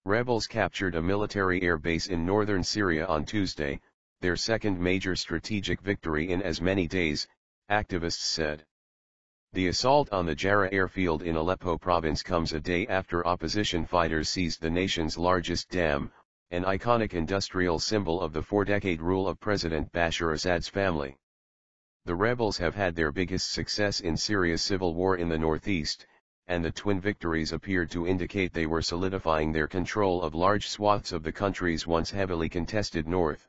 Rebels captured a military air base in northern Syria on Tuesday, their second major strategic victory in as many days, activists said. The assault on the Jarrah airfield in Aleppo province comes a day after opposition fighters seized the nation's largest dam, an iconic industrial symbol of the four-decade rule of President Bashar Assad's family. The rebels have had their biggest success in Syria's civil war in the northeast, and the twin victories appeared to indicate they were solidifying their control of large swaths of the country's once heavily contested north.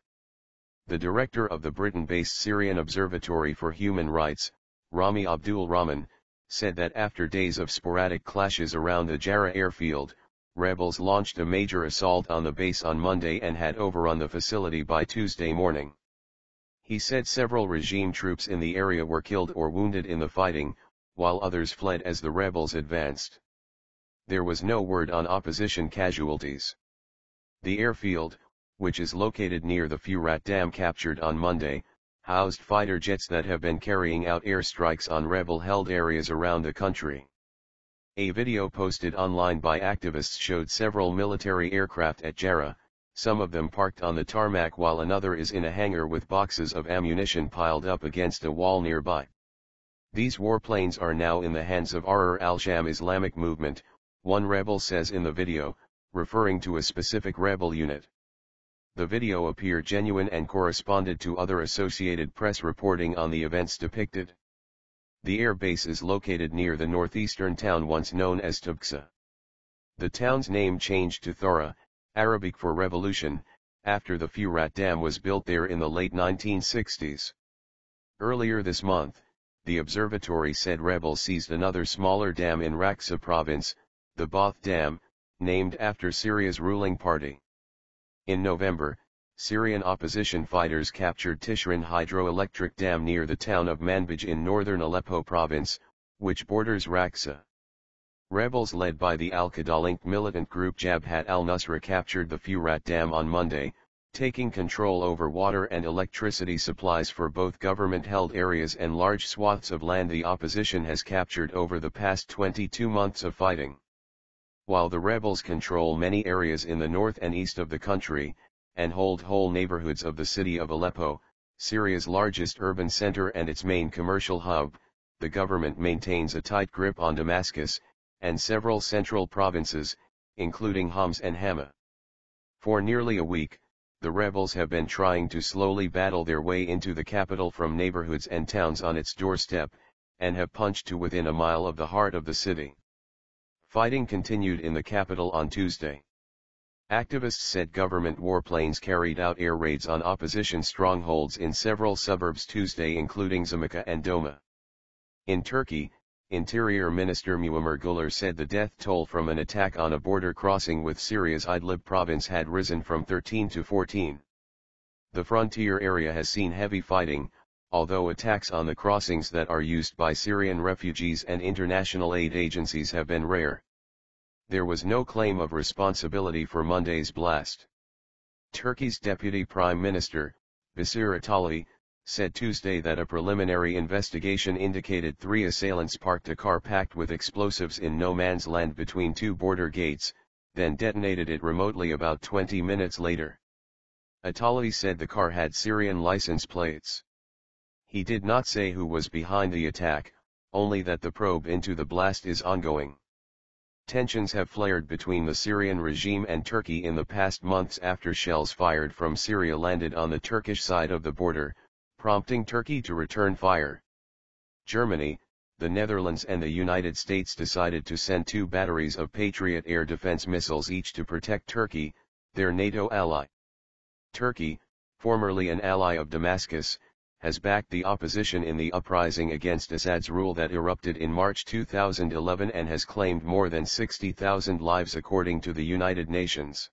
The director of the Britain-based Syrian Observatory for Human Rights, Rami Abdul-Rahman, said that after days of sporadic clashes around the Jarrah airfield, rebels launched a major assault on the base on Monday and had overrun the facility by Tuesday morning. He said several regime troops in the area were killed or wounded in the fighting, while others fled as the rebels advanced. There was no word on opposition casualties. The airfield, which is located near the Furat Dam captured on Monday, housed fighter jets that have been carrying out airstrikes on rebel-held areas around the country. A video posted online by activists showed several military aircraft at Jarrah, some of them parked on the tarmac while another is in a hangar with boxes of ammunition piled up against a wall nearby. These warplanes are now in the hands of Ahrar al-Sham Islamic movement, one rebel says in the video, referring to a specific rebel unit. The video appeared genuine and corresponded to other Associated Press reporting on the events depicted. The air base is located near the northeastern town once known as Tabqa. The town's name changed to Thora, Arabic for revolution, after the Furat Dam was built there in the late 1960s. Earlier this month, the observatory said rebels seized another smaller dam in Raqqa province, the Bath Dam, named after Syria's ruling party. In November, Syrian opposition fighters captured Tishrin hydroelectric dam near the town of Manbij in northern Aleppo province, which borders Raqqa. Rebels led by the al-Qaeda-linked militant group Jabhat al-Nusra captured the Furat Dam on Monday, taking control over water and electricity supplies for both government-held areas and large swaths of land the opposition has captured over the past 22 months of fighting. While the rebels control many areas in the north and east of the country, and hold whole neighborhoods of the city of Aleppo, Syria's largest urban center and its main commercial hub, the government maintains a tight grip on Damascus, and several central provinces, including Homs and Hama. For nearly a week, the rebels have been trying to slowly battle their way into the capital from neighborhoods and towns on its doorstep, and have punched to within a mile of the heart of the city. Fighting continued in the capital on Tuesday. Activists said government warplanes carried out air raids on opposition strongholds in several suburbs Tuesday including Zamaka and Doma. In Turkey, Interior Minister Muammer Güler said the death toll from an attack on a border crossing with Syria's Idlib province had risen from 13 to 14. The frontier area has seen heavy fighting, although attacks on the crossings that are used by Syrian refugees and international aid agencies have been rare. There was no claim of responsibility for Monday's blast. Turkey's Deputy Prime Minister, Basir Atali, said Tuesday that a preliminary investigation indicated 3 assailants parked a car packed with explosives in no man's land between 2 border gates, then detonated it remotely about 20 minutes later. Atali said the car had Syrian license plates. He did not say who was behind the attack, only that the probe into the blast is ongoing. Tensions have flared between the Syrian regime and Turkey in the past months after shells fired from Syria landed on the Turkish side of the border, prompting Turkey to return fire. Germany, the Netherlands and the United States decided to send 2 batteries of Patriot air defense missiles each to protect Turkey, their NATO ally. Turkey, formerly an ally of Damascus, has backed the opposition in the uprising against Assad's rule that erupted in March 2011 and has claimed more than 60,000 lives according to the United Nations.